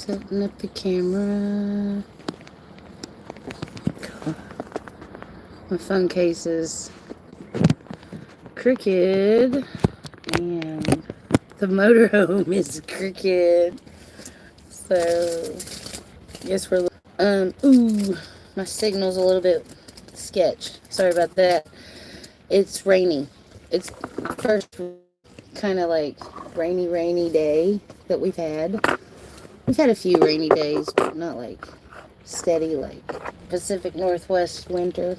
Setting up the camera. My phone case is crooked, and the motorhome is crooked. So, guess we're. Ooh, my signal's a little bit sketch. Sorry about that. It's rainy. It's the first kind of like rainy day that we've had. We've had a few rainy days, but not like steady, like Pacific Northwest winter.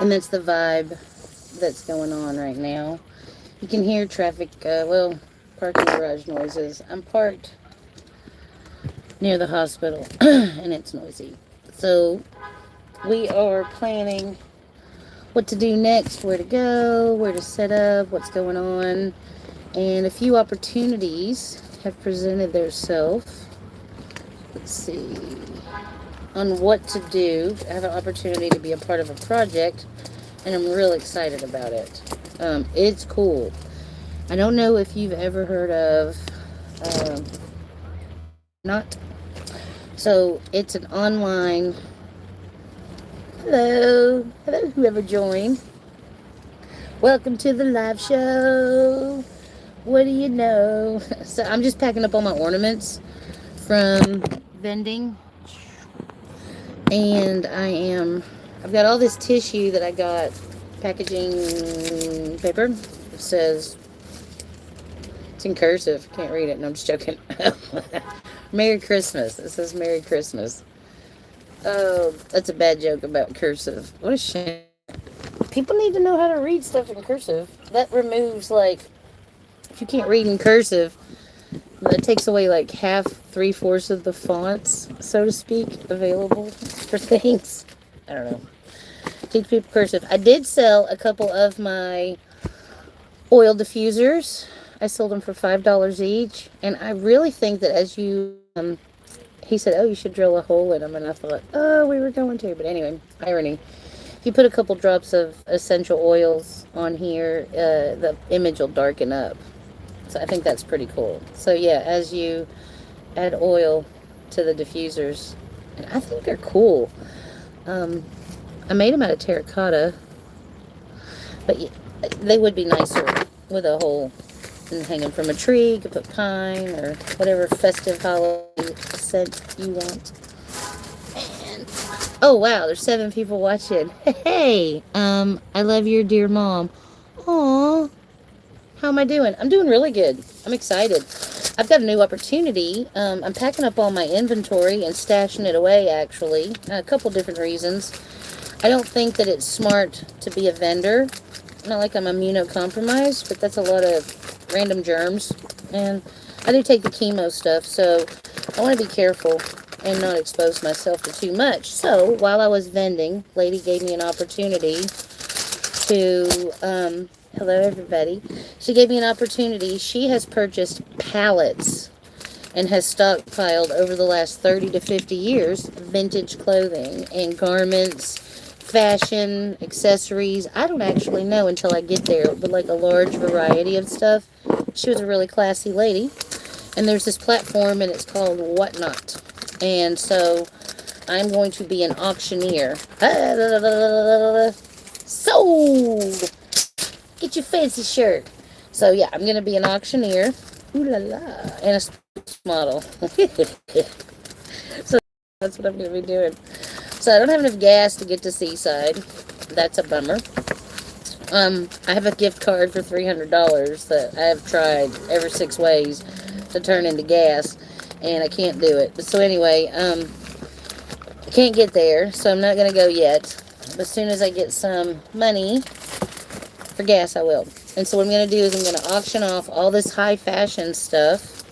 And that's the vibe that's going on right now. You can hear traffic, parking garage noises. I'm parked near the hospital, and it's noisy. So we are planning what to do next, where to go, where to set up, what's going on. And a few opportunities have presented themselves. Let's see. On what to do. I have an opportunity to be a part of a project, and I'm real excited about it. It's cool. I don't know if you've ever heard of not. So it's an online. Hello, whoever joined. Welcome to the live show. What do you know? So I'm just packing up all my ornaments from vending, and I've got all this tissue that I got, packaging paper. It says, it's in cursive, can't read it, no, I'm just joking. Merry Christmas. It says Merry Christmas. Oh, that's a bad joke about cursive. What a shame. People need to know how to read stuff in cursive. That removes, like, if you can't read in cursive, that takes away like half, 3/4 of the fonts, so to speak, available for things. I don't know. Teach people cursive. I did sell a couple of my oil diffusers. I sold them for $5 each, and I really think that as you, he said, "Oh, you should drill a hole in them," and I thought, "Oh, we were going to," but anyway, irony. If you put a couple drops of essential oils on here, the image will darken up. So I think that's pretty cool. So yeah, as you add oil to the diffusers, and I think they're cool. I made them out of terracotta, but they would be nicer with a hole and hanging from a tree. You could put pine or whatever festive holiday scent you want. And oh wow, there's 7 people watching. Hey, I love your dear mom. Aww. How am I doing? I'm doing really good. I'm excited. I've got a new opportunity. I'm packing up all my inventory and stashing it away, actually. A couple different reasons. I don't think that it's smart to be a vendor. Not like I'm immunocompromised, but that's a lot of random germs. And I do take the chemo stuff, so I want to be careful and not expose myself to too much. So while I was vending, lady gave me an opportunity to... hello, everybody. She gave me an opportunity. She has purchased pallets and has stockpiled over the last 30 to 50 years vintage clothing and garments, fashion, accessories. I don't actually know until I get there, but like a large variety of stuff. She was a really classy lady. And there's this platform, and it's called Whatnot. And so I'm going to be an auctioneer. Sold! Get your fancy shirt. So yeah, I'm gonna be an auctioneer. Ooh la la, and a sports model. So that's what I'm gonna be doing. So I don't have enough gas to get to Seaside. That's a bummer. I have a gift card for $300 that I have tried every 6 ways to turn into gas, and I can't do it. But so anyway, I can't get there, so I'm not gonna go yet. But as soon as I get some money for gas, I will. And so what I'm going to do is I'm going to auction off all this high fashion stuff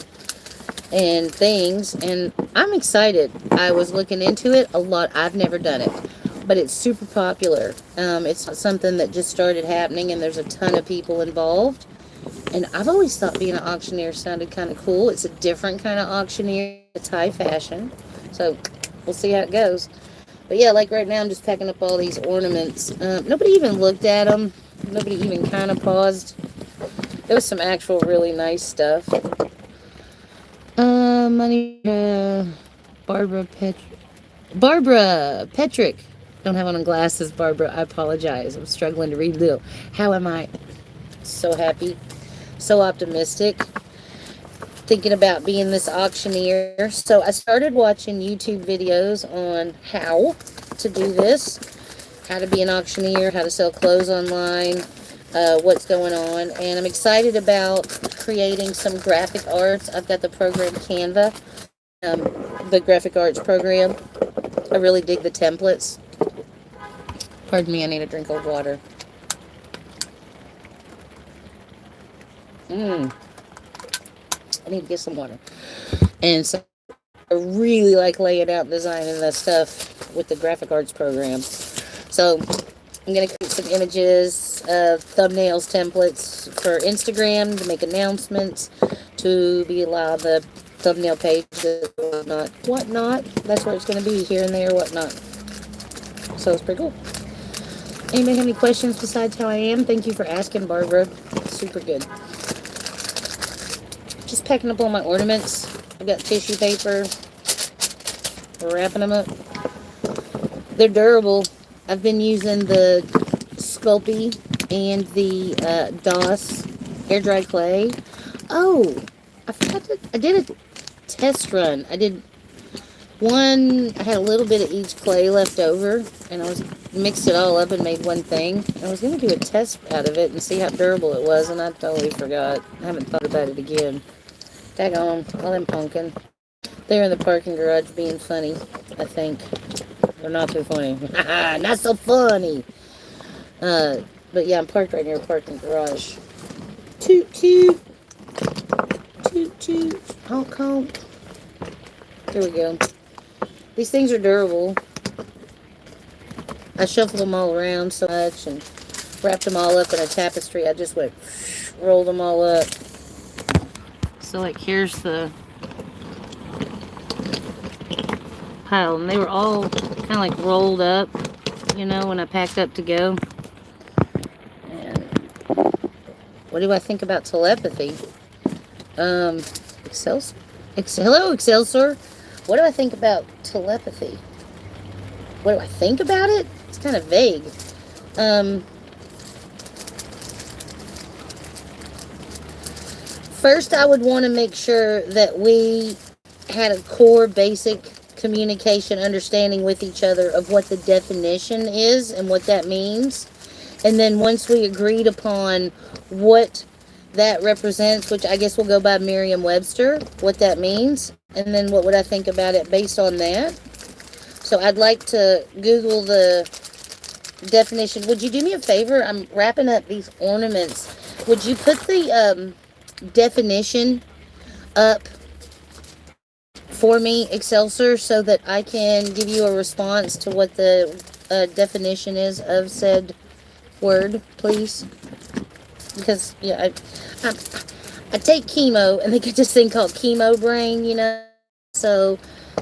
and things, and I'm excited. I was looking into it a lot. I've never done it, but it's super popular. It's not something that just started happening, and there's a ton of people involved. And I've always thought being an auctioneer sounded kind of cool. It's a different kind of auctioneer. It's high fashion, so we'll see how it goes. But yeah, like right now I'm just packing up all these ornaments. Nobody even looked at them. Nobody even kind of paused. There was some actual really nice stuff. Money, Barbara Petrick. Don't have on glasses, Barbara. I apologize. I'm struggling to read little. How am I? So happy, so optimistic, thinking about being this auctioneer. So I started watching YouTube videos on how to do this, how to be an auctioneer, how to sell clothes online, what's going on. And I'm excited about creating some graphic arts. I've got the program Canva, the graphic arts program. I really dig the templates. Pardon me, I need a drink of water. I need to get some water. And so I really like laying out and designing that stuff with the graphic arts program. So I'm going to create some images, thumbnails, templates for Instagram to make announcements, to be allowed the thumbnail pages, whatnot. That's where it's going to be, here and there, whatnot. So it's pretty cool. Anybody have any questions besides how I am? Thank you for asking, Barbara. Super good. Just packing up all my ornaments. I've got tissue paper. We're wrapping them up. They're durable. I've been using the Sculpey and the DOS air dry clay. Oh, I forgot to. I did a test run. I did one. I had a little bit of each clay left over, and I was mixed it all up and made one thing. I was going to do a test out of it and see how durable it was, and I totally forgot. I haven't thought about it again. Daggone, all them pumpkin. They're in the parking garage being funny, I think. They're not too funny. Not so funny. But yeah, I'm parked right near a parking garage. Toot toot. Toot toot. Honk honk. There we go. These things are durable. I shuffled them all around so much and wrapped them all up in a tapestry. I just went, rolled them all up. So like here's the pile, and they were all kind of like rolled up, you know, when I packed up to go. And what do I think about telepathy? Hello, Excelsior. What do I think about telepathy? What do I think about it? It's kind of vague. First, I would want to make sure that we had a core basic communication understanding with each other of what the definition is and what that means. And then once we agreed upon what that represents, which I guess will go by Merriam-Webster, what that means, and then what would I think about it based on that. So I'd like to Google the definition. Would you do me a favor? I'm wrapping up these ornaments. Would you put the definition up for me, Excelsior, so that I can give you a response to what the definition is of said word, please? Because, yeah, I take chemo, and they get this thing called chemo brain, you know, so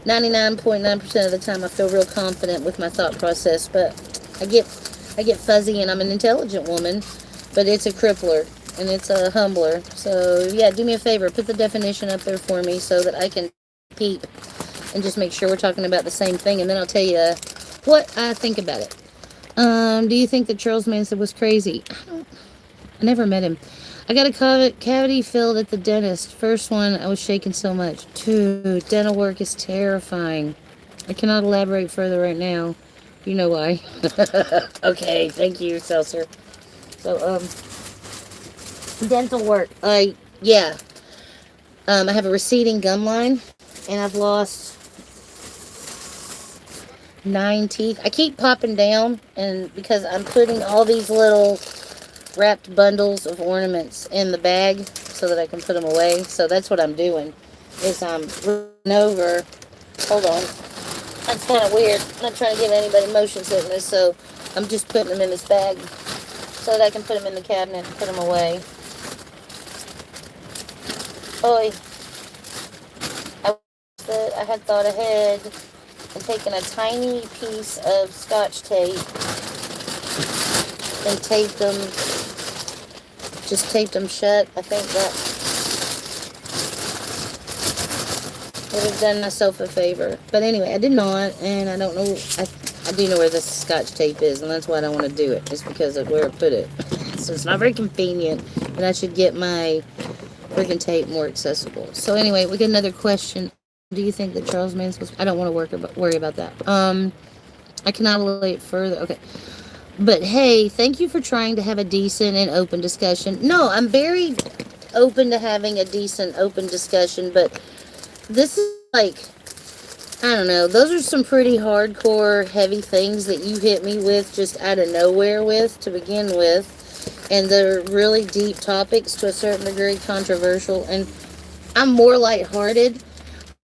99.9% of the time I feel real confident with my thought process, but I get fuzzy, and I'm an intelligent woman, but it's a crippler, and it's a humbler. So, yeah, do me a favor, put the definition up there for me so that I can peep and just make sure we're talking about the same thing, and then I'll tell you what I think about it. Do you think that Charles Manson was crazy? I never met him. I got a cavity filled at the dentist. First one, I was shaking so much. Dude, dental work is terrifying. I cannot elaborate further right now. You know why. Okay, thank you, Seltzer. So, dental work. Yeah. I have a receding gum line, and I've lost 9 teeth. I keep popping down, and because I'm putting all these little wrapped bundles of ornaments in the bag so that I can put them away. So that's what I'm doing, is I'm running over. Hold on. That's kind of weird. I'm not trying to give anybody motion sickness, so I'm just putting them in this bag so that I can put them in the cabinet and put them away. Oi. I had thought ahead and taken a tiny piece of Scotch tape and taped them shut. I think would have done myself a favor. But anyway, I did not, and I don't know. I do know where the scotch tape is, and that's why I don't want to do it. It's because of where I put it. So it's not very convenient, and I should get my freaking tape more accessible. So anyway, we get another question. Do you think that Charles Manson was... I don't want to worry about that. I cannot relate further. Okay. But hey, thank you for trying to have a decent and open discussion. No, I'm very open to having a decent open discussion, but this is like, I don't know, those are some pretty hardcore heavy things that you hit me with just out of nowhere with to begin with, and they're really deep topics, to a certain degree controversial, and I'm more lighthearted.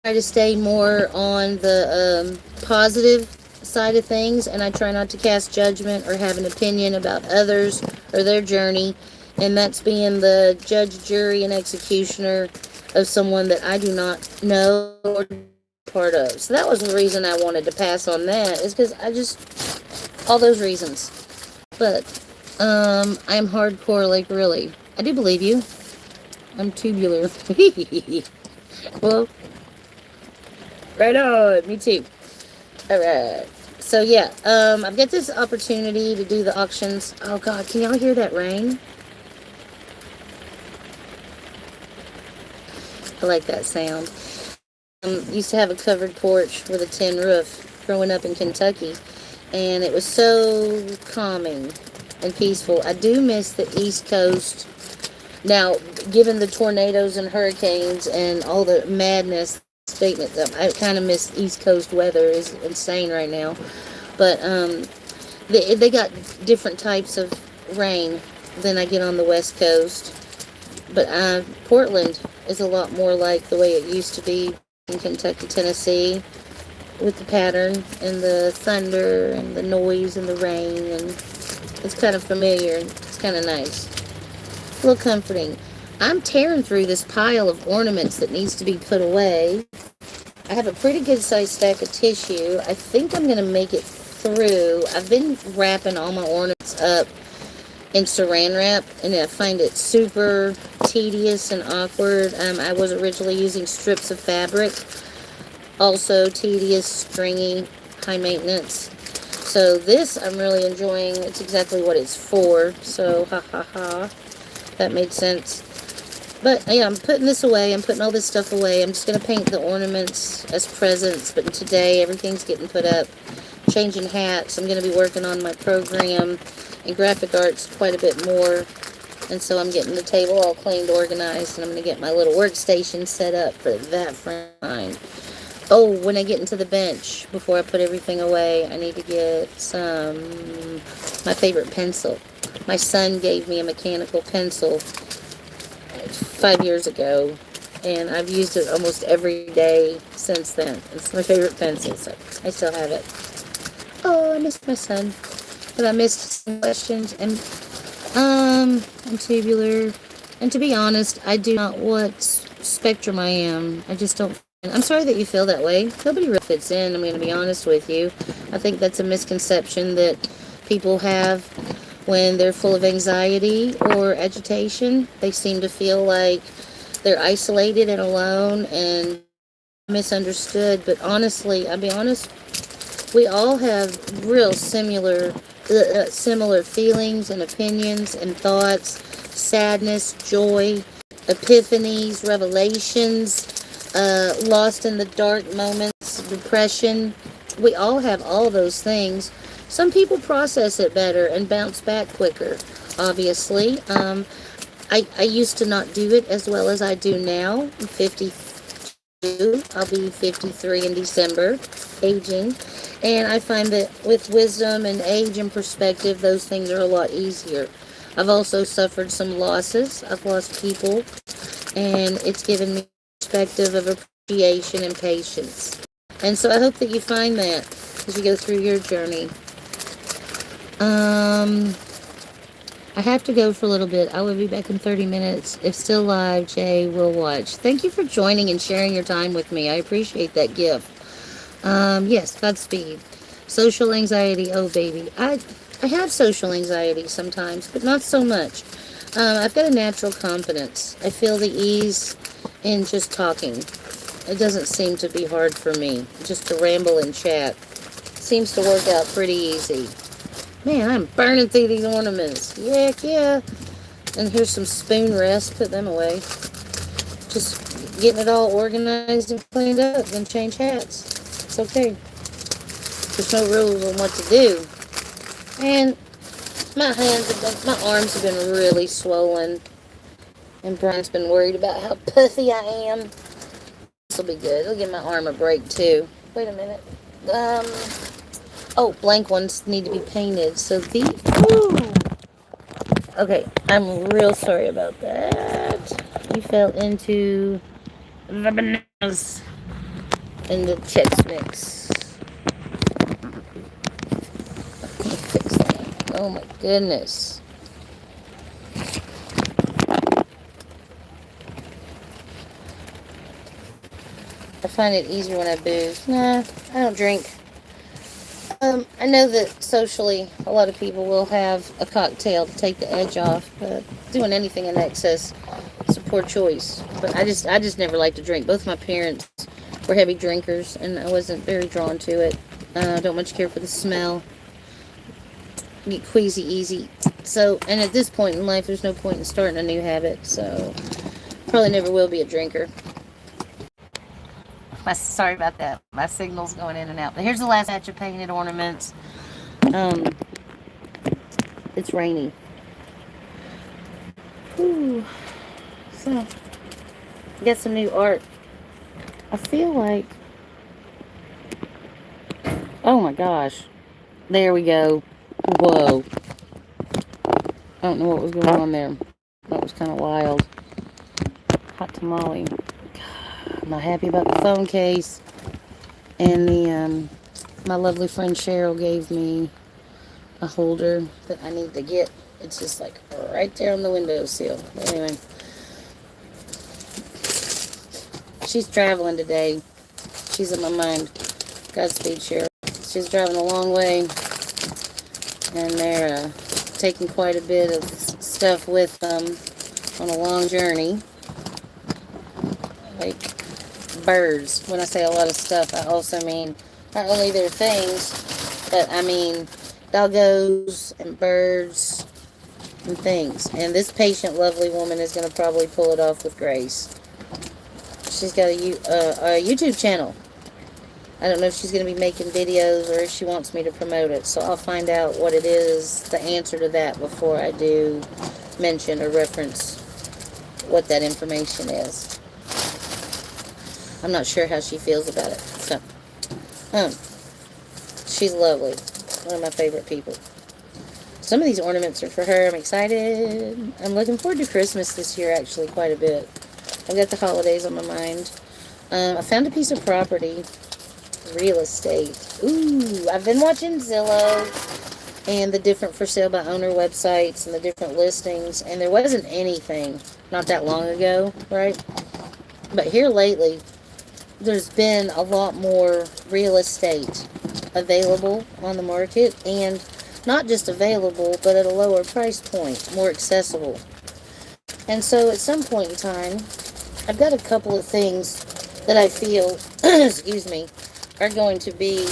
I try to stay more on the positive side of things, and I try not to cast judgment or have an opinion about others or their journey, and that's being the judge, jury, and executioner of someone that I do not know or part of. So that was the reason I wanted to pass on that, is because I just, all those reasons. But I'm hardcore, like, really. I do believe you. I'm tubular. Well, right on. Me too. Alright. So yeah, I've got this opportunity to do the auctions. Oh god, can y'all hear that rain? I like that sound. Used to have a covered porch with a tin roof growing up in Kentucky, and it was so calming and peaceful. I do miss the East Coast. Now, given the tornadoes and hurricanes and all the madness, statement, I kind of miss East Coast weather. Is insane right now. But they got different types of rain than I get on the West Coast. But Portland is a lot more like the way it used to be in Kentucky, Tennessee, with the pattern and the thunder and the noise and the rain, and it's kind of familiar and it's kind of nice. A little comforting. I'm tearing through this pile of ornaments that needs to be put away. I have a pretty good sized stack of tissue. I think I'm going to make it through. I've been wrapping all my ornaments up in saran wrap, and I find it super tedious and awkward. I was originally using strips of fabric. Also tedious, stringy, high maintenance. So this I'm really enjoying. It's exactly what it's for. So, ha ha ha. That made sense. But yeah, I'm putting this away. I'm putting all this stuff away. I'm just going to paint the ornaments as presents. But today, everything's getting put up. Changing hats. I'm going to be working on my program and graphic arts quite a bit more. And so I'm getting the table all cleaned, organized. And I'm going to get my little workstation set up for that friend. Oh, when I get into the bench, before I put everything away, I need to get my favorite pencil. My son gave me a mechanical pencil 5 years ago, and I've used it almost every day since then. It's my favorite pencil, so I still have it. Oh, I missed my son, but I missed some questions, and I'm tubular, and to be honest, I do not what spectrum I am. I just don't. I'm sorry that you feel that way. Nobody really fits in, I'm going to be honest with you. I think that's a misconception that people have when they're full of anxiety or agitation. They seem to feel like they're isolated and alone and misunderstood. But honestly, I'll be honest, we all have real similar feelings and opinions and thoughts, sadness, joy, epiphanies, revelations, lost in the dark moments, depression. We all have all those things. Some people process it better and bounce back quicker, obviously. I used to not do it as well as I do now. I'm 52. I'll be 53 in December, aging. And I find that with wisdom and age and perspective, those things are a lot easier. I've also suffered some losses. I've lost people, and it's given me perspective of appreciation and patience. And so I hope that you find that as you go through your journey. I have to go for a little bit. I will be back in 30 minutes. If still live, Jay will watch. Thank you for joining and sharing your time with me. I appreciate that gift. Yes, Godspeed. Social anxiety. Oh, baby. I have social anxiety sometimes, but not so much. I've got a natural confidence. I feel the ease in just talking It doesn't seem to be hard for me. Just to ramble and chat seems to work out pretty easy. Man, I'm burning through these ornaments. Heck yeah. And here's some spoon rests. Put them away. Just getting it all organized and cleaned up. Then change hats. It's okay. There's no rules on what to do. And my arms have been really swollen. And Brian's been worried about how puffy I am. This will be good. It'll give my arm a break too. Wait a minute. Oh, blank ones need to be painted. So these. Ooh. Okay, I'm real sorry about that. You fell into the bananas in the Chex Mix. Let me fix that. Oh my goodness. I find it easier when I booze. Nah, I don't drink. I know that socially a lot of people will have a cocktail to take the edge off, but doing anything in excess is a poor choice. But I just never liked to drink. Both my parents were heavy drinkers, and I wasn't very drawn to it. I don't much care for the smell. Get queasy easy. So, and at this point in life, there's no point in starting a new habit. So, probably never will be a drinker. Sorry about that. My signal's going in and out. But here's the last batch of painted ornaments. It's rainy. Ooh. So, get some new art. I feel like... Oh my gosh. There we go. Whoa. I don't know what was going on there. That was kind of wild. Hot tamale. I'm not happy about the phone case. And the my lovely friend Cheryl gave me a holder that I need to get. It's just like right there on the windowsill. But anyway, she's traveling today. She's in my mind. Godspeed, Cheryl. She's driving a long way, and they're taking quite a bit of stuff with them on a long journey. Like birds. When I say a lot of stuff, I also mean not only their things, but I mean doggos and birds and things. And this patient, lovely woman is going to probably pull it off with grace. She's got a YouTube channel. I don't know if she's going to be making videos or if she wants me to promote it. So I'll find out what it is, the answer to that, before I do mention or reference what that information is. I'm not sure how she feels about it. So, she's lovely. One of my favorite people. Some of these ornaments are for her. I'm excited. I'm looking forward to Christmas this year, actually, quite a bit. I've got the holidays on my mind. I found a piece of property. Real estate. Ooh, I've been watching Zillow and the different for sale by owner websites and the different listings. And there wasn't anything not that long ago, right? But here lately, there's been a lot more real estate available on the market, and not just available, but at a lower price point, more accessible. And so at some point in time, I've got a couple of things that I feel, excuse me, are going to be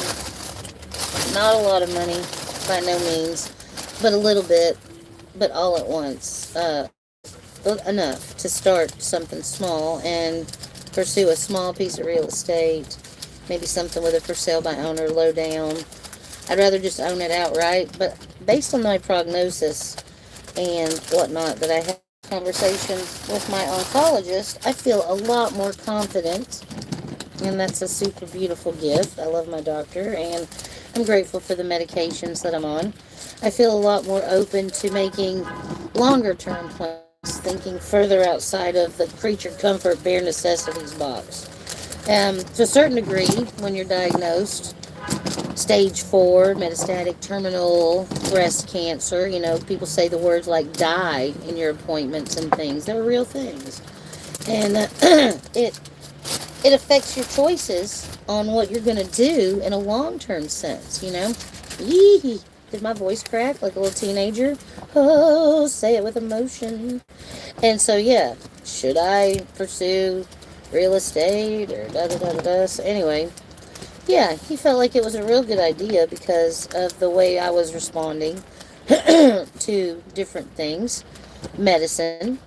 not a lot of money, by no means, but a little bit, but all at once, enough to start something small and pursue a small piece of real estate, maybe something with a for sale by owner, low down. I'd rather just own it outright, but based on my prognosis and whatnot that I had a conversation with my oncologist, I feel a lot more confident, and that's a super beautiful gift. I love my doctor, and I'm grateful for the medications that I'm on. I feel a lot more open to making longer term plans, thinking further outside of the creature comfort bare necessities box. To a certain degree, when you're diagnosed stage 4 metastatic terminal breast cancer, you know, people say the words like die in your appointments and things. They're real things, and it affects your choices on what you're going to do in a long-term sense, you know. Yee! Did my voice crack like a little teenager? Oh, say it with emotion. And so, yeah, should I pursue real estate or da da da da da. So anyway, yeah, he felt like it was a real good idea because of the way I was responding to different things, medicine,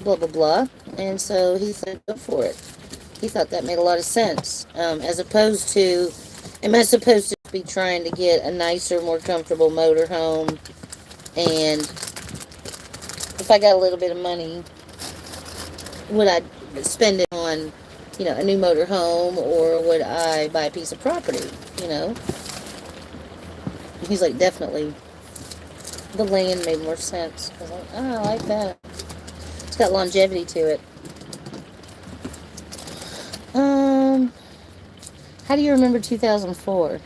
blah blah blah, and so he said go for it. He thought that made a lot of sense, as opposed to, am I supposed to be trying to get a nicer, more comfortable motorhome, and if I got a little bit of money, would I spend it on, a new motorhome, or would I buy a piece of property, you know? He's like, definitely, the land made more sense. I was like, oh, I like that. It's got longevity to it. How do you remember 2004?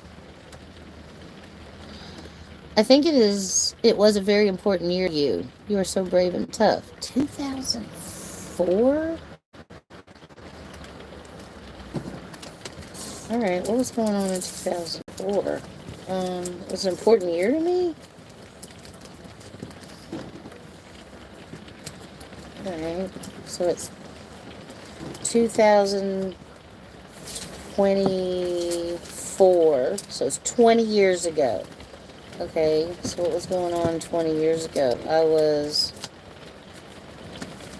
I think it was a very important year to you. You are so brave and tough. 2004? Alright, what was going on in 2004? It was an important year to me? Alright, so it's 2024, so it's 20 years ago. Okay, so what was going on 20 years ago? I was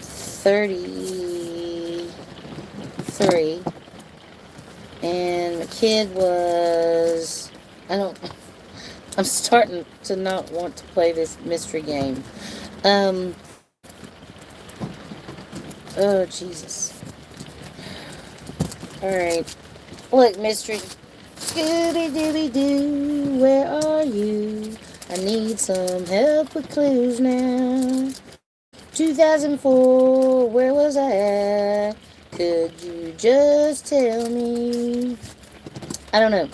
33, and my kid was, I'm starting to not want to play this mystery game. Oh, Jesus. Alright. Look, mystery. Scooby-Dooby-Doo, where are you? I need some help with clues now. 2004, where was I at? Could you just tell me? I don't know.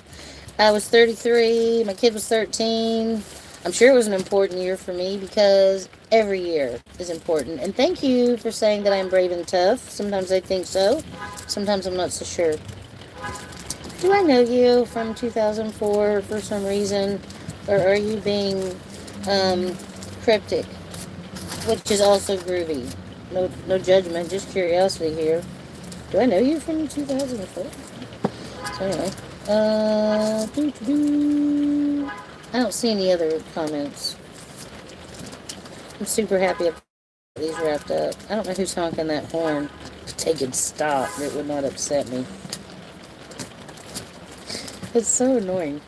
I was 33, my kid was 13. I'm sure it was an important year for me because every year is important. And thank you for saying that I'm brave and tough. Sometimes I think so. Sometimes I'm not so sure. Do I know you from 2004 for some reason? Or are you being cryptic? Which is also groovy. No judgment, just curiosity here. Do I know you from 2004? So anyway. I don't see any other comments. I'm super happy about these wrapped up. I don't know who's honking that horn. Take it, stop. It would not upset me. It's so annoying.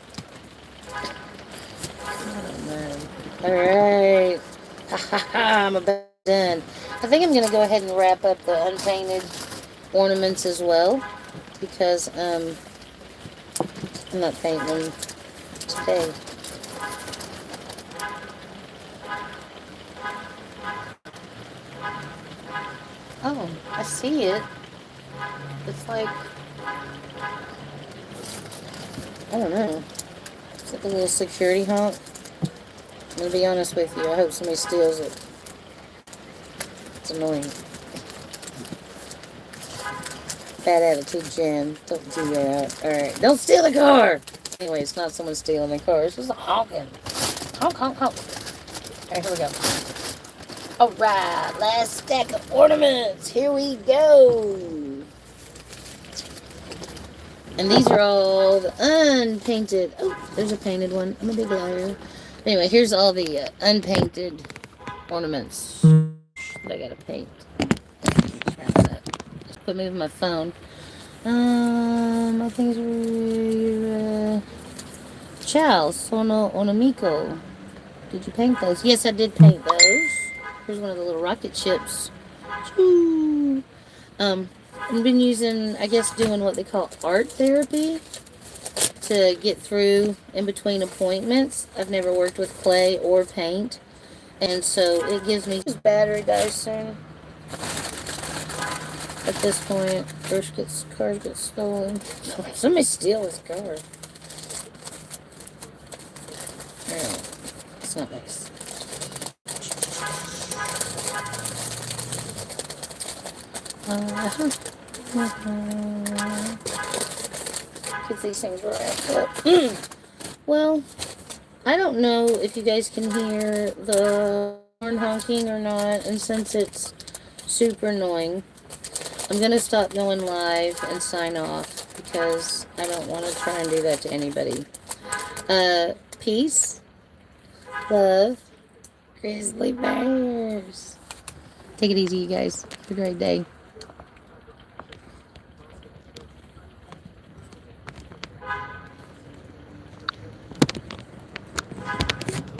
Oh, man. Alright. Ha ha ha, I'm about done. I think I'm going to go ahead and wrap up the unpainted ornaments as well. Because, I'm not painting them today. Oh, I see it. It's like, I don't know. It's like a little security honk. I'm going to be honest with you. I hope somebody steals it. It's annoying. Bad attitude, Jen. Don't do that. Alright. Don't steal the car! Anyway, it's not someone stealing the car. It's just a honking. Honk, honk, honk. Alright, here we go. Alright, last stack of ornaments. Here we go. And these are all the unpainted. Oh, there's a painted one. I'm a big liar. Anyway, here's all the unpainted ornaments that I gotta paint. Just put me with my phone. I think it's Ciao, sono un amico. Did you paint those? Yes, I did paint those. Here's one of the little rocket ships. Choo. I've been using, I guess, doing what they call art therapy to get through in between appointments. I've never worked with clay or paint, and so it gives me. This battery dies soon. At this point, cars get stolen. Somebody steal this car. Alright, it's not nice. Get these things wrapped up. Well, I don't know if you guys can hear the horn honking or not, and since it's super annoying, I'm going to stop going live and sign off because I don't want to try and do that to anybody. Peace, love, grizzly bears. Take it easy, you guys. Have a great day.